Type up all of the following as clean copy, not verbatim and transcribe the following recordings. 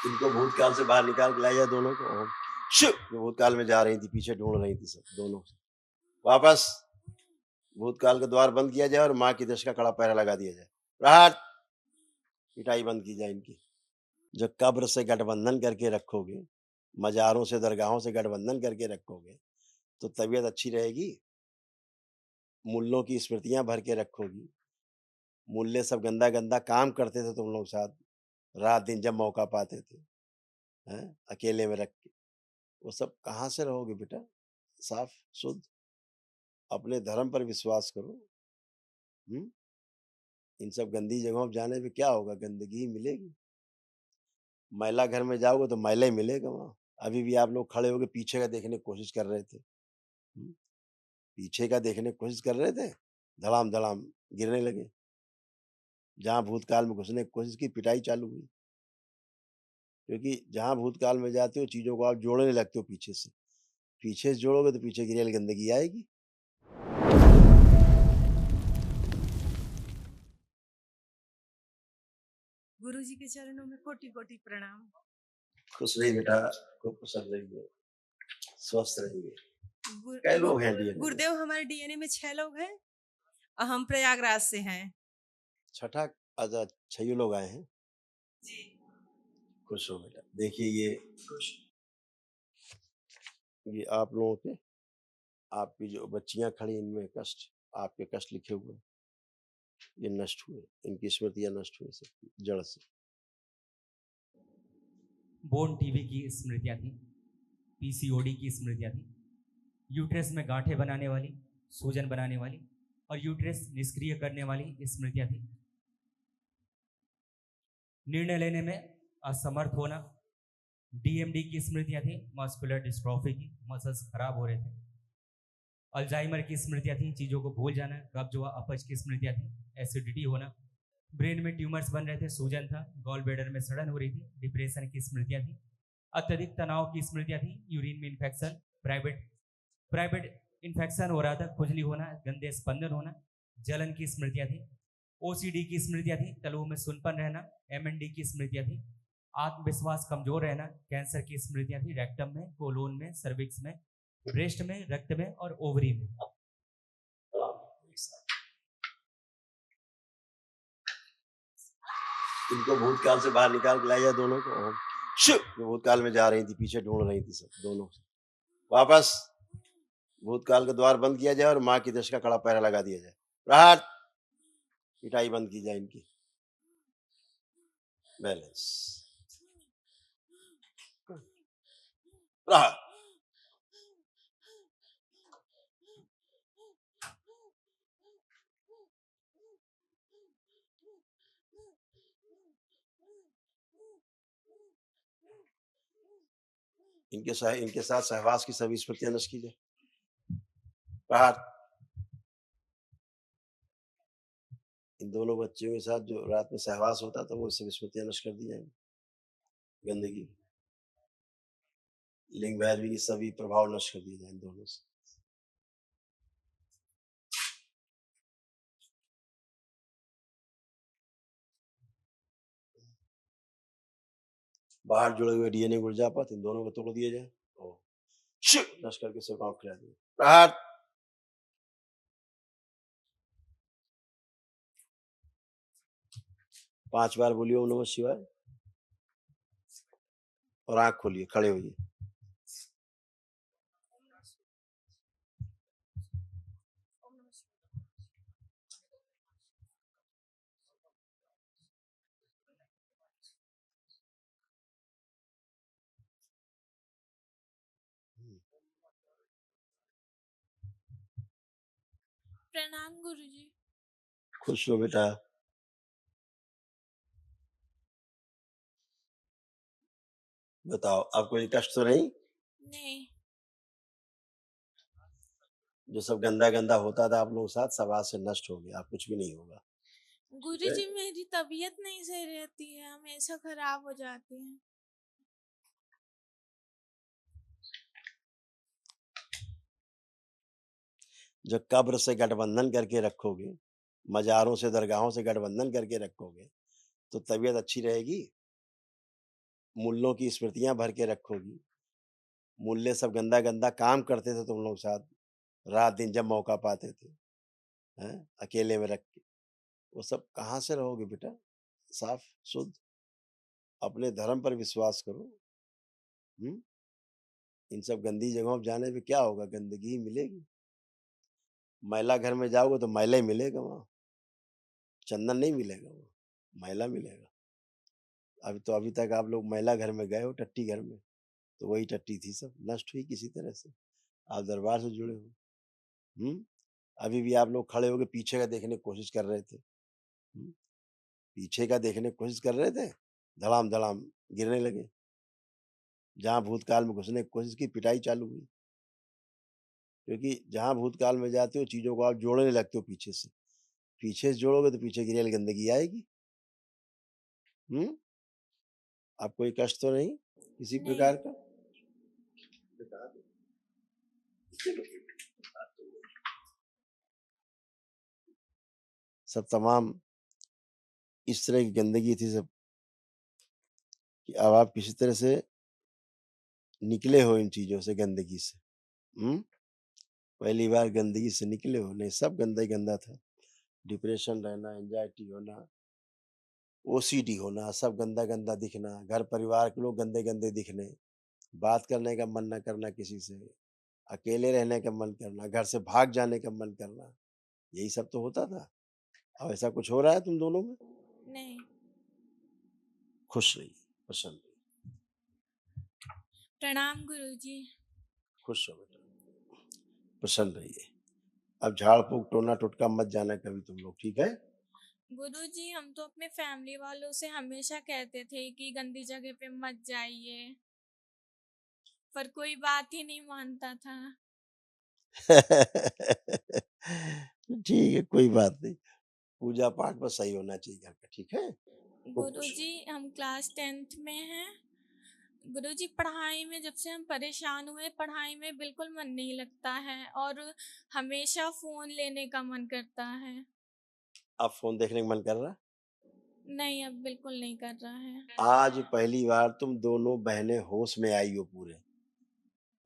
इनको भूतकाल से बाहर निकाल के लाया दोनों को और जो भूतकाल में जा रही थी, पीछे ढूंढ रही थी सब दोनों। वापस भूतकाल का द्वार बंद किया जाए और माँ की दश का कड़ा पहरा लगा दिया जाए। प्रहार, पिटाई बंद की जाए इनकी। जो कब्र से गठबंधन करके रखोगे, मज़ारों से, दरगाहों से गठबंधन करके रखोगे, तो तबीयत अच्छी रहेगी। मुल्लों की स्मृतियाँ भर के रखोगी। मुल्ले सब गंदा-गंदा काम करते थे तुम लोग साथ, रात-दिन जब मौका पाते थे, हैं? अकेले में रख के। वो सब कहाँ से रहोगे बेटा? साफ, शुद्ध, अपने धर्म पर विश्वास करो। हुँ? इन सब गंदी जगहों पे जाने पे क्या होगा? गंदगी ही मिलेगी। मैला घर में जाओगे तो मैला ही मिलेगा वहाँ। अभी भी आप लोग खड़े होके पीछे का देखने की कोशिश कर रहे थे। हुँ? पीछे का देखने की कोशिश कर रहे थे, धड़ाम-धड़ाम गिरने लगे। जहाँ भूतकाल में घुसने की कोशिश की, पिटाई चालू हुई। क्योंकि जहाँ भूतकाल में जाते हो, चीज़ों को आप जोड़ने लगते हो पीछे से। पीछे से जोड़ोगे तो पीछे की रेल गंदगी आएगी। गुरुजी के चरणों में कोटि-कोटि प्रणाम। खुश रहिए बेटा, खूब प्रसन्न रहिए, स्वस्थ रहिए। गुर कई गु लोग हैं डीएनए में। गुरुदेव हमारे डीएनए में 6 लोग हैं और हम प्रयागराज से हैं। छठा अच्छा 6 लोग आए हैं। जी। खुश हो बेटा। देखिए ये आप लोगों के, आपकी जो बच्चियाँ खड़ी इनमें कष्ट, आपके कष्ट लिखे हुए हैं, ये नष्ट हुए, इनकी स्मृतियाँ नष्ट हुई सबकी जड़ से। बोर्न टीवी की स्मृतियाँ थी, पीसीओडी की स्मृतियाँ थी, यूट्रस में गांठें बनाने वाली, सूजन बनाने वाली और यूट्रस निष्क्रिय करने वाली स्मृतियाँ थी। निर्णय लेने में असमर्थ होना, डीएमडी की स्मृतियाँ थी, मस्कुलर डिस्ट्रॉफी की, मसल्स खराब हो रहे थे। अल्जाइमर की स्मृतियाँ थी, चीज़ों को भूल जाना, कब्ज व अपच की स्मृतियाँ थी, एसिडिटी होना, ब्रेन में ट्यूमर्स बन रहे थे, सूजन था, गॉल ब्लैडर में सड़न हो रही थी, डिप्रेशन की स्मृतियाँ थी, अत्यधिक तनाव की स्मृतियाँ थी, यूरिन में इन्फेक्शन, प्राइवेट प्राइवेट इन्फेक्शन हो रहा था, खुजली होना, गंदे स्पंदन होना, जलन की स्मृतियाँ थी, ओसीडी की स्मृतियाँ थी, तलुओं में सुनपन रहना, एमएनडी की स्मृतियाँ थी, आत्मविश्वास कमजोर रहना, कैंसर की स्मृतियाँ थी, रेक्टम में, कोलोन में, सर्विक्स में, ब्रेस्ट में, रक्त में और ओवरी में। इनको भूतकाल से बाहर निकाल के लाया दोनों को और जो भूतकाल में जा रही थी, पीछे ढूंढ रही थी सब दोनों। वापस भूतकाल का द्वार बंद किया जाए और माँ की दश का कड़ा पहरा लगा दिया जाए। प्रहार, पिटाई बंद की जाए इनकी। बैलेंस, प्रहार। इनके साथ सहवास की सभी स्मृतियां नष्ट की जाए। प्रहार। इन दोनों बच्चियों के साथ जो रात में सहवास होता था, वो सभी स्मृतियां नष्ट कर दी जाएंगी। गंदगी, लिंग भैरवी की सभी प्रभाव नष्ट कर दिए जाए इन दोनों से। बाहर जुड़े हुए डीएनए ऊर्जापथ इन दोनों को तोड़ दिए जाए और नष्ट करके सिर्फ आंख खिला दिए। प्रहार। 5 बार बोलिए ओम नमः शिवाय और आंख खोलिए, खड़े होइए। प्रणाम गुरुजी। खुश हो बेटा। बताओ, अब कोई कष्ट तो नहीं? नहीं। जो सब गंदा-गंदा होता था आप लोगों के साथ, सब आज से नष्ट हो गया, अब कुछ भी नहीं होगा। गुरुजी मेरी तबीयत नहीं सही रहती है, हमेशा खराब हो जाती है। जो कब्र से गठबंधन करके रखोगे, मज़ारों से, दरगाहों से गठबंधन करके रखोगे, तो तबीयत अच्छी रहेगी। मूल्यों की स्मृतियां भर के रखोगी। मूल्य सब गंदा गंदा काम करते थे तुम लोग साथ, रात दिन जब मौका पाते थे, हैं, अकेले में रख के, वो सब कहाँ से रहोगे बेटा? साफ शुद्ध अपने धर्म पर विश्वास करो। हम्म इन सब गंदी जगहों पर जाने पे क्या होगा? गंदगी ही मिलेगी। मैला घर में जाओगे तो मैला ही मिलेगा वहां, चंदन नहीं मिलेगा वहां, मैला मिलेगा। अभी तक आप लोग मैला घर में गए हो, टट्टी घर में, तो वही टट्टी थी, सब नष्ट हुई किसी तरह से। आप दरबार से जुड़े हो। हम्म अभी भी आप लोग खड़े होके पीछे का देखने की कोशिश कर रहे थे। पीछे का देखने की कोशिश कर रहे थे, धड़ाम धड़ाम गिरने लगे। जहां भूतकाल में घुसने की कोशिश की, पिटाई चालू हुई। क्योंकि जहां भूतकाल में जाते हो, चीजों को आप जोड़ने लगते हो पीछे से। पीछे से जोड़ोगे तो पीछे की रेल गंदगी आएगी। आप कोई कष्ट तो नहीं किसी नहीं। प्रकार का? सब तमाम इस तरह की गंदगी थी सब, कि अब आप किसी तरह से निकले हो इन चीजों से, गंदगी से। पहली बार गंदगी से निकले हो? नहीं, सब गंदा ही गंदा था। डिप्रेशन रहना, एंजाइटी होना, ओसीडी होना, सब गंदा गंदा दिखना, घर परिवार के लोग गंदे गंदे दिखने, बात करने का मन न करना किसी से, अकेले रहने का मन करना, घर से भाग जाने का मन करना, यही सब तो होता था। अब ऐसा कुछ हो रहा है तुम दोनों में? नहीं। खुश रहिए, प्रसन्न रहिए। प्रणाम गुरुजी। खुश हो बेटा, प्रसन्न रहिए। अब झाड़ फूक टोना टोटका मत जाना कभी तुम लोग, ठीक है? गुरुजी, हम तो अपने फैमिली वालों से हमेशा कहते थे कि गंदी जगह पे मत जाइए, पर कोई बात ही नहीं मानता था। ठीक है, कोई बात नहीं। पूजा पाठ बस सही होना चाहिए घर का, ठीक है? गुरुजी, हम क्लास 10th में हैं। गुरुजी, पढ़ाई में जब से हम परेशान हुए, पढ़ाई में बिल्कुल मन नहीं लगता है और हमेशा फोन लेने का मन करता है। अब फोन देखने का मन कर रहा? नहीं, अब बिल्कुल नहीं कर रहा है। आज पहली बार तुम दोनों बहनें होश में आई हो,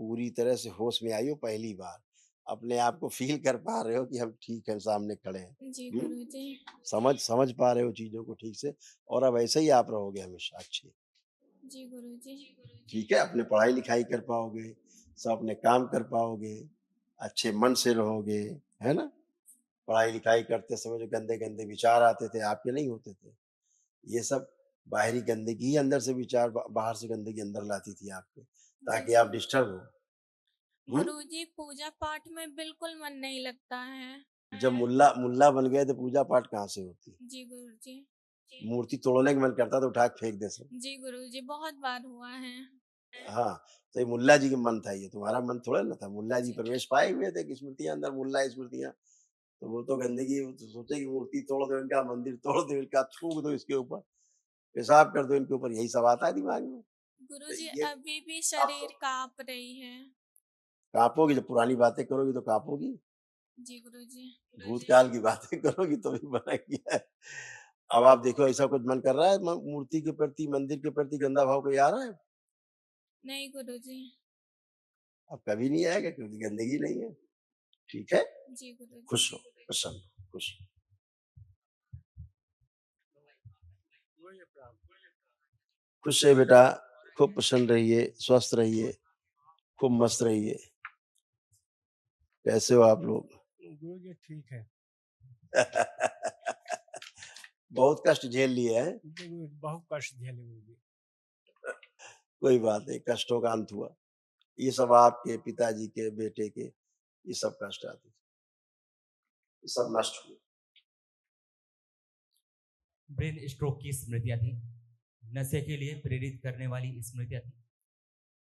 पूरी तरह से होश में आई हो पहली बार। अपने आप को फील कर पा रहे हो कि हम ठीक है, सामने खड़े हैं। जी गुरुजी। समझ पा रहे हो चीजों को ठीक से, और अब ऐसे ही आप रहोगे हमेशा अच्छे। जी गुरुजी। ठीक है, अपने पढ़ाई लिखाई कर पाओगे, सब अपने काम कर पाओगे, अच्छे मन से रहोगे, है ना? पढ़ाई लिखाई करते समय जो गंदे गंदे विचार आते थे, आपके नहीं होते थे। ये सब बाहरी गंदगी ही अंदर से विचार, बाहर से गंदगी अंदर लाती थी आपके, ताकि आप डिस्टर्ब हो। गुरुजी, पूजा पाठ में बिल्कुल मन नहीं लगता है। जब मुल्ला मुल्ला बन गए तो पूजा पाठ कहाँ से होती? जी गुरुजी। मूर्ति तोड़ने का मन करता तो उठा के फेंक दे सब। जी गुरुजी, बहुत बार हुआ है। हाँ, तो ये मुल्ला जी का मन था, ये तुम्हारा मन थोड़ा ना था। मुल्ला जी प्रवेश पाए हुए थे कि स्मृतियां अंदर, मुल्ला स्मृतियां, तो वो तो गंदगी, वो तो सोचे कि मूर्ति तोड़ दो इनका, मंदिर तोड़ दो इनका, थूक दो इसके ऊपर, पेशाब कर दो इनके ऊपर, यही सब आता है दिमाग में। गुरुजी, ये अभी भी शरीर कांप रही है। कांपोगी, जब पुरानी बातें करोगी तो कांपोगी। जी गुरुजी। भूतकाल की बातें करोगी तो भी मना किया है। अब आप देखो, ऐसा कुछ मन कर रहा है मूर्ति के प्रति, मंदिर के प्रति गंदा भाव कोई आ रहा है? नहीं गुरुजी। अब कभी नहीं आएगा, क्योंकि गंदगी नहीं है। ठीक है, जी गुरुजी। खुश हो, प्रसन्न हो, खुश हो। खुश है बेटा, खूब प्रसन्न रहिए, स्वस्थ रहिए, खूब मस्त रहिए। कैसे हो आप लोग? गुरुजी ठीक है। बहुत कष्ट झेल लिए हैं। बहुत कष्ट झेले गुरुजी। कोई बात नहीं, कष्टों का अंत हुआ। ये सब आपके पिताजी के, बेटे के, ये सब कष्ट आते थे, ये सब नष्ट हुए। ब्रेन स्ट्रोक की स्मृतियां थी, नशे के लिए प्रेरित करने वाली स्मृतियां थी,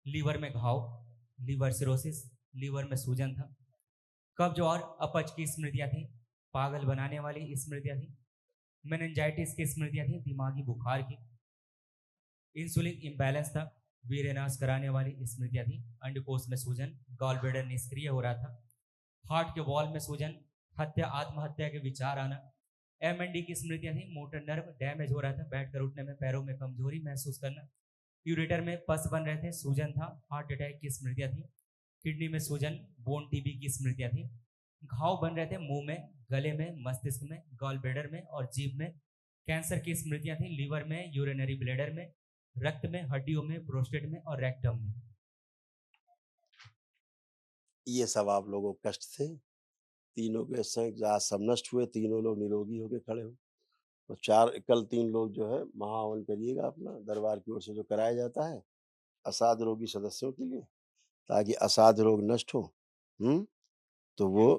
लीवर में घाव, लीवर सिरोसिस, लीवर में सूजन था, कब्ज और अपच की स्मृतियां थी, पागल बनाने वाली स्मृतियां थी, मेनिंजाइटिस की स्मृतियां थी, दिमागी बुखार की, इंसुलिन इम्बैलेंस था, वीर्यनाश कराने वाली स्मृतियां थी, अंडकोश में सूजन, गॉल ब्लैडर निष्क्रिय हो रहा था, हार्ट के वॉल में सूजन, हत्या आत्महत्या के विचार आना, MND की स्मृतियां थी, मोटर नर्व डैमेज हो रहा था, बैठकर उठने में पैरों में कमजोरी महसूस करना, यूरेटर में पस बन रहे थे, सूजन था, हार्ट अटैक की स्मृतियां थी, किडनी में सूजन, बोन टीबी की स्मृतियां थी, घाव बन रहे थे मुंह में, गले में, मस्तिष्क में, गॉल ब्लैडर में और जीभ में, कैंसर की स्मृतियां थी लीवर में, यूरिनरी ब्लैडर में, रक्त में, हड्डियों में, प्रोस्टेट में और रेक्टम में। ये सब आप लोगों को कष्ट थे। तीनों के संग आज सब नष्ट हुए, तीनों लोग निरोगी होके खड़े हो। तो कल 3 लोग जो है महाहवन करिएगा अपना दरबार की ओर से जो कराया जाता है असाध रोगी सदस्यों के लिए, ताकि असाध रोग नष्ट हो। तो वो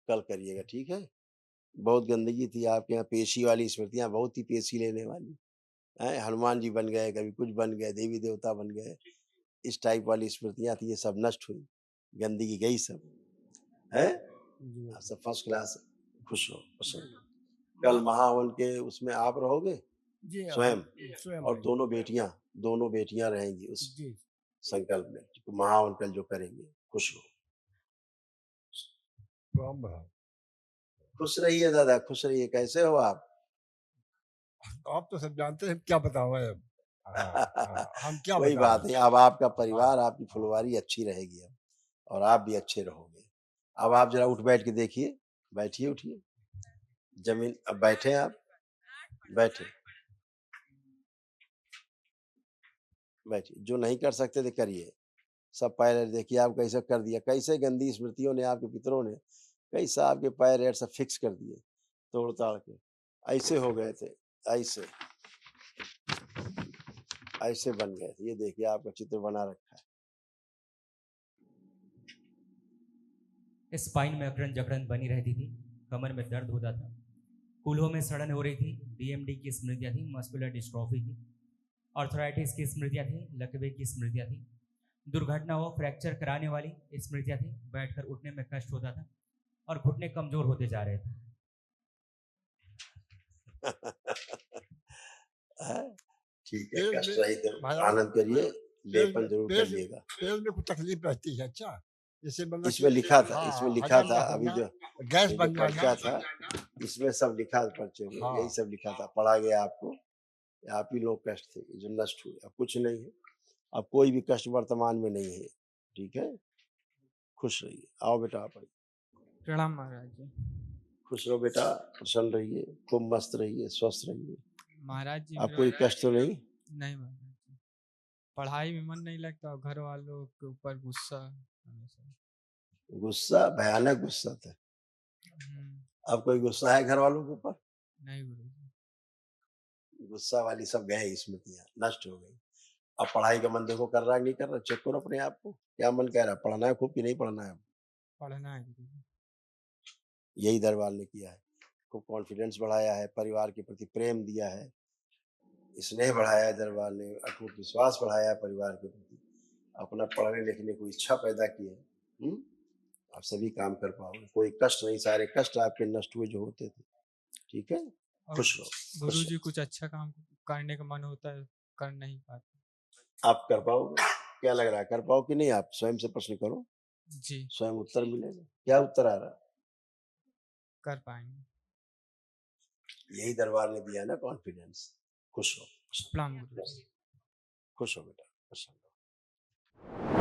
कल करिएगा, ठीक है। बहुत गंदगी थी आपके यहाँ, पेशी वाली स्मृतियां बहुत ही पेशी लेने वाली हैं। हनुमान जी बन गए, कभी कुछ बन गए, देवी देवता बन गए, इस टाइप वाली स्मृतियां थी, ये सब नष्ट हुई, गंदगी गई सब है। जी आप सब फर्स्ट क्लास, खुश रहो, प्रसन्न रहो। कल महाहवन के उसमें आप रहोगे जी स्वयं, स्वयं और रहेंगे। दोनों बेटियां रहेंगी उस जी संकल्प में, महाहवन कल जो करेंगे। खुश रहो, प्रणाम महाराज। खुश रहिए दादा, खुश रहिए। कैसे हो आप? आप तो सब जानते हैं, क्या बताओ अब। हम क्या कोई बताएं। बात नहीं, अब आपका परिवार, आपकी फुलवारी अच्छी रहेगी अब, और आप भी अच्छे रहोगे। अब आप जरा उठ बैठ के देखिए, बैठिए, उठिए, जमीन अब बैठे आप, बैठे बैठिए। जो नहीं कर सकते थे करिए, सब पैर देखिए आप कैसे कर दिया, कैसे गंदी स्मृतियों ने, आपके पितरों ने कैसा आपके पैर ऐड सब फिक्स कर दिए, तोड़ ताड़ के ऐसे हो गए थे, ऐसे ऐसे बन गए थे। ये देखिए आपका चित्र बना रखा है। स्पाइन में अकड़न जकड़न बनी रहती थी, कमर में दर्द होता था, कूल्हों में सड़न हो रही थी, डीएमडी की स्मृतियां थी, मस्कुलर डिस्ट्रॉफी की, आर्थराइटिस की स्मृतियां थी, लकवे की स्मृतियां थी, दुर्घटना हो फ्रैक्चर कराने वाली स्मृतियां थी, बैठकर उठने में कष्ट होता था और घुटने कमजोर होते जा रहे थे। ठीक है, कष्ट रहित आनंद करिए, लेपन जरूर करिएगा। पेट में कुछ तकलीफ रहती है, अच्छा जैसे मतलब इसमें लिखा था, इसमें लिखा था, अभी जो गैस बन पर्चा था इसमें सब लिखा था, पर्चे में यही सब लिखा था, पढ़ा गया आपको। आप ही लोग कष्ट थे जो नष्ट हुए, अब कुछ नहीं है, अब कोई भी कष्ट वर्तमान में नहीं है, ठीक है। खुश रहिए, आओ बेटा आप आइए। प्रणाम महाराज जी। खुश रहो बेटा, प्रसन्न रहिए, खूब मस्त रहिए, स्वस्थ रहिए। महाराज जी आप कोई कष्ट तो नहीं? नहीं महाराज जी, पढ़ाई में मन नहीं लगता और घर वालों के ऊपर गुस्सा हमेशा। गुस्सा, भयानक गुस्सा था। अब कोई गुस्सा है घर वालों के ऊपर? नहीं गुरु जी। गुस्सा वाली सब गए स्मृतियां, नष्ट हो गई। अब पढ़ाई का मन देखो कर रहा है नहीं कर रहा, चेक करो अपने आप को, क्या मन कह रहा है, पढ़ना है खूब कि नहीं पढ़ना है? पढ़ना है गुरु जी। यही दरबार ने किया है, खूब कॉन्फिडेंस बढ़ाया है, परिवार के प्रति प्रेम दिया है, स्नेह बढ़ाया है दरबार ने, अटूट विश्वास बढ़ाया है परिवार के प्रति, अपना पढ़ने लिखने को इच्छा पैदा की है। आप सभी काम कर पाओगे, कोई कष्ट नहीं, सारे कष्ट आपके नष्ट हुए जो होते थे, ठीक है। खुश रहो गुरु जी, कुछ अच्छा काम करने का मन होता है, कर नहीं पाते। आप कर पाओगे? क्या लग रहा है, कर पाओ कि नहीं? आप स्वयं से प्रश्न करो जी, स्वयं उत्तर मिलेगा। क्या उत्तर आ रहा है? कर पाएंगे। यही दरबार ने दिया ना कॉन्फिडेंस। खुश रहो, प्रणाम गुरु जी। खुश हो बेटा, प्रसन्न हो।